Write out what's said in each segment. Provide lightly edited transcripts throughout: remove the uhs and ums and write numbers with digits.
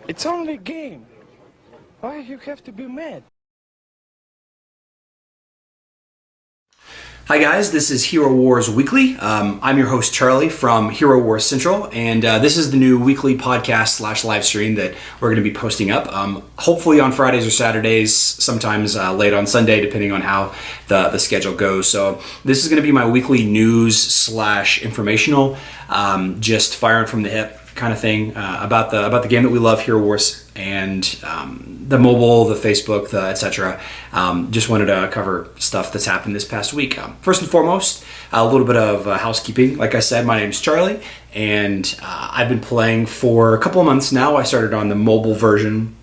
It's only a game. Why you have to be mad? Hi guys, this is Hero Wars Weekly. I'm your host Charlie from HeroWarsCentral, and this is the new weekly podcast / live stream that we're going to be posting up. Hopefully on Fridays or Saturdays, sometimes late on Sunday, depending on how the schedule goes. So this is going to be my weekly news / informational, just firing from the hip kind of thing about the game that we love, Hero Wars, and the mobile, the Facebook, the etc. Just wanted to cover stuff that's happened this past week. First and foremost, a little bit of housekeeping. Like I said, my name is Charlie, and I've been playing for a couple of months now. I started on the mobile version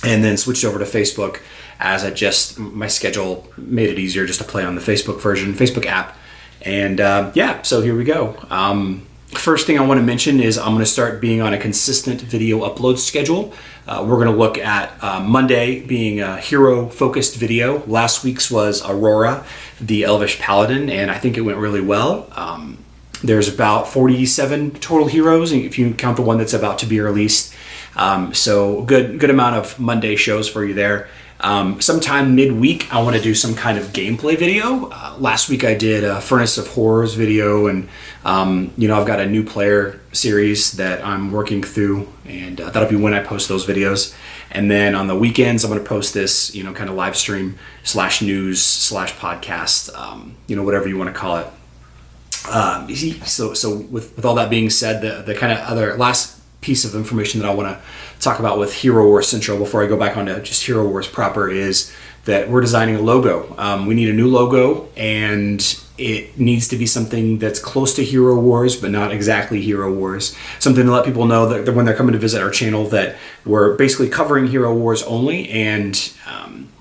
and then switched over to Facebook as my schedule made it easier just to play on the Facebook app. And so here we go. First thing I want to mention is I'm going to start being on a consistent video upload schedule. We're going to look at Monday being a hero-focused video. Last week's was Aurora, the Elvish Paladin, and I think it went really well. There's about 47 total heroes, if you count the one that's about to be released. So good amount of Monday shows for you there. Sometime midweek, I want to do some kind of gameplay video. Last week I did a Furnace of Horrors video, and I've got a new player series that I'm working through, and that'll be when I post those videos. And then on the weekends, I'm going to post this, kind of live stream / news / podcast, whatever you want to call it. So with all that being said, the kind of other last piece of information that I want to talk about with Hero Wars Central before I go back onto just Hero Wars proper is that we're designing a logo. We need a new logo, and it needs to be something that's close to Hero Wars, but not exactly Hero Wars. Something to let people know that when they're coming to visit our channel that we're basically covering Hero Wars only, and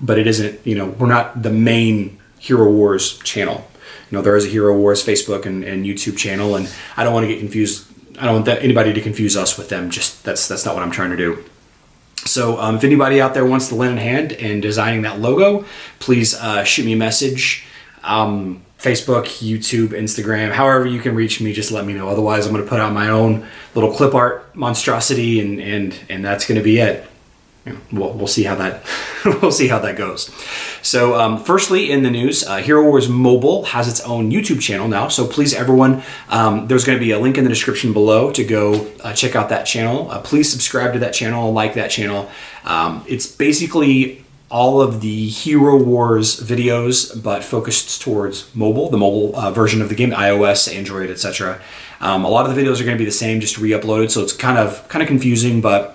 but it isn't, we're not the main Hero Wars channel. There is a Hero Wars Facebook and YouTube channel, and I don't want to get confused. I don't want anybody to confuse us with them. Just that's not what I'm trying to do. So if anybody out there wants to lend a hand in designing that logo, please shoot me a message. Facebook, YouTube, Instagram, however you can reach me, just let me know. Otherwise, I'm going to put out my own little clip art monstrosity, and that's going to be it. We'll see how that goes. So firstly, in the news, HeroWarsMobile has its own YouTube channel now. So please, everyone, there's going to be a link in the description below to go check out that channel. Please subscribe to that channel, like that channel. It's basically all of the Hero Wars videos, but focused towards mobile, the mobile version of the game, iOS, Android, etc. A lot of the videos are going to be the same, just re-uploaded. So it's kind of confusing, but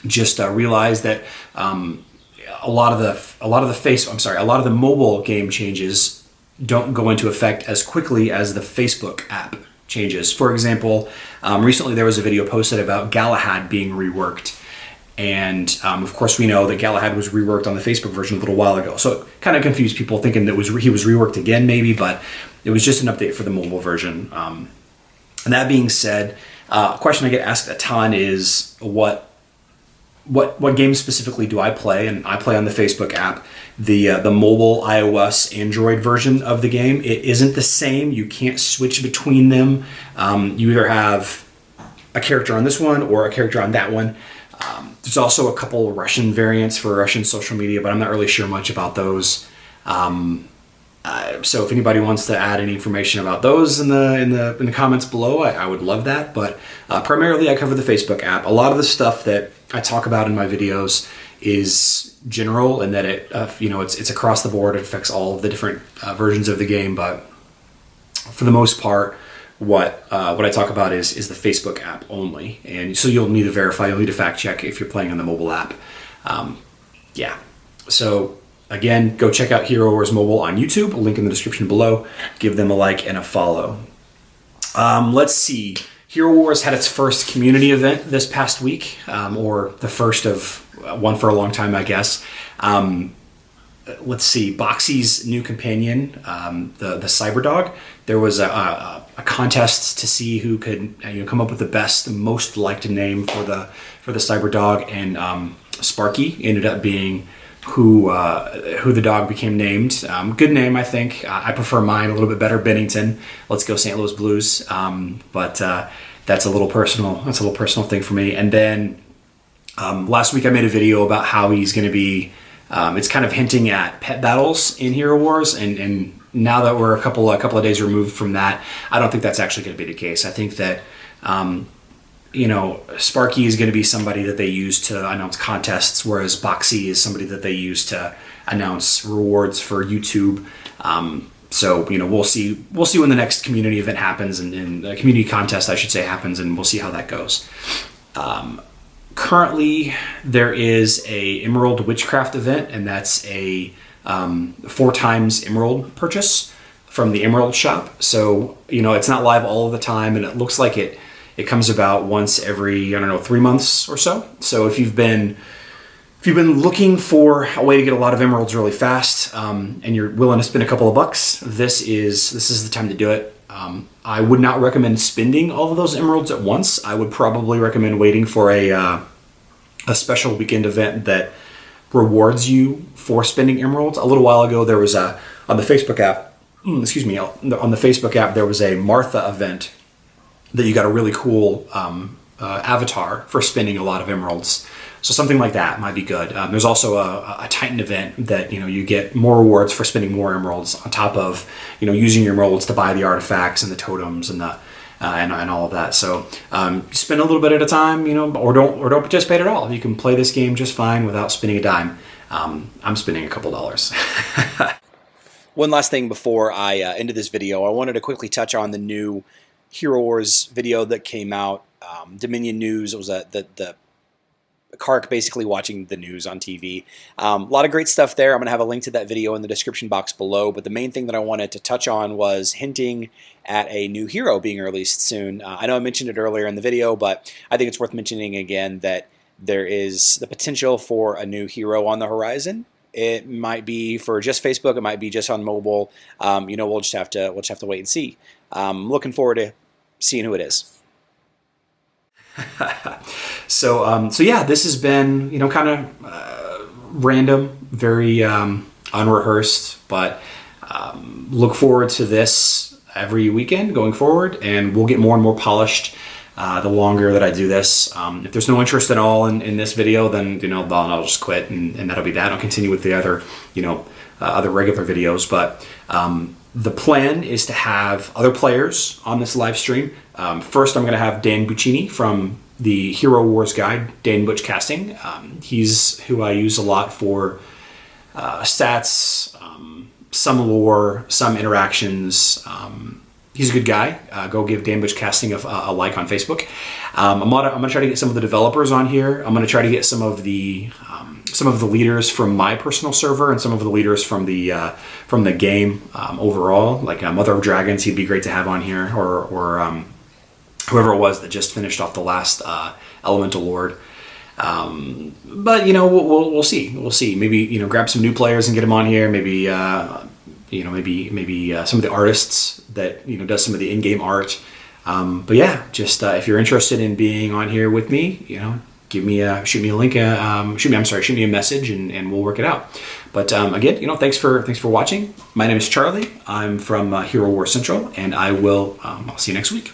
just realize that a lot of the mobile game changes don't go into effect as quickly as the Facebook app changes. For example, recently there was a video posted about Galahad being reworked, and of course we know that Galahad was reworked on the Facebook version a little while ago. So it kind of confused people thinking that he was reworked again maybe, but it was just an update for the mobile version. And that being said, a question I get asked a ton is what games specifically do I play? And I play on the Facebook app, the mobile, iOS, Android version of the game. It isn't the same. You can't switch between them. You either have a character on this one or a character on that one. There's also a couple Russian variants for Russian social media, but I'm not really sure much about those. So if anybody wants to add any information about those in the comments below, I would love that. But primarily I cover the Facebook app. A lot of the stuff that I talk about in my videos is general, and that it's across the board. It affects all of the different versions of the game. But for the most part, what I talk about is the Facebook app only. And so you'll need to verify, you'll need to fact check if you're playing on the mobile app. So again, go check out HeroWarsMobile on YouTube. A link in the description below. Give them a like and a follow. Let's see. Hero Wars had its first community event this past week, or the first of one for a long time, I guess. Let's see. Buccini's new companion, the Cyberdog. There was a contest to see who could come up with the best, most liked name for the Cyberdog, and Sparky ended up being who the dog became named. Good name, I think. I prefer mine a little bit better, Bennington. Let's go St. Louis Blues. But that's a little personal. That's a little personal thing for me. And then Last week I made a video about how he's going to be, it's kind of hinting at pet battles in Hero Wars, and now that we're a couple of days removed from that, I don't think that's actually going to be the case. I think that, you know, Sparky is going to be somebody that they use to announce contests, whereas Buccini is somebody that they use to announce rewards for YouTube. So, you know, we'll see when the next community event happens, and the community contest, I should say, happens, and we'll see how that goes. Currently, there is a Emerald Witchcraft event, and that's a 4 times Emerald purchase from the Emerald shop. So, you know, it's not live all of the time, and it looks like it comes about once every, I don't know, 3 months or so. So if you've been looking for a way to get a lot of emeralds really fast, and you're willing to spend a couple of bucks, this is the time to do it. I would not recommend spending all of those emeralds at once. I would probably recommend waiting for a special weekend event that rewards you for spending emeralds. A little while ago, there was on the Facebook app, on the Facebook app, there was a Martha event that you got a really cool avatar for spending a lot of emeralds. So something like that might be good. There's also a Titan event that, you know, you get more rewards for spending more emeralds on top of, you know, using your emeralds to buy the artifacts and the totems and the and all of that. So spend a little bit at a time, you know, or don't participate at all. You can play this game just fine without spending a dime. I'm spending a couple dollars. One last thing before I ended this video, I wanted to quickly touch on the new Hero Wars video that came out. Dominion News. It was the Kark basically watching the news on TV. A lot of great stuff there. I'm going to have a link to that video in the description box below, but the main thing that I wanted to touch on was hinting at a new hero being released soon. I know I mentioned it earlier in the video, but I think it's worth mentioning again that there is the potential for a new hero on the horizon. It might be for just Facebook. It might be just on mobile. You know, we'll just have to wait and see. Looking forward to seeing who it is. So yeah, this has been, you know, kind of random, very unrehearsed, but look forward to this every weekend going forward, and we'll get more and more polished the longer that I do this. If there's no interest at all in this video, then, you know, I'll just quit, and that'll be that. I'll continue with the other, you know, other regular videos, but the plan is to have other players on this live stream. First, I'm going to have Dan Buccini from the Hero Wars guide, Dan Butch Casting. He's who I use a lot for stats, some lore, some interactions. He's a good guy. Go give Dan Butch Casting a like on Facebook. I'm gonna try to get some of the developers on here. I'm gonna try to get some of the leaders from my personal server and some of the leaders from the game overall. Like Mother of Dragons, he'd be great to have on here, or whoever it was that just finished off the last Elemental Lord. But, you know, we'll see. We'll see. Maybe, you know, grab some new players and get them on here. Maybe you know, maybe some of the artists that, you know, does some of the in-game art. But yeah, just if you're interested in being on here with me, you know, shoot me a link. Shoot me a message, and we'll work it out. But again, you know, thanks for watching. My name is Charlie. I'm from Hero Wars Central, and I'll see you next week.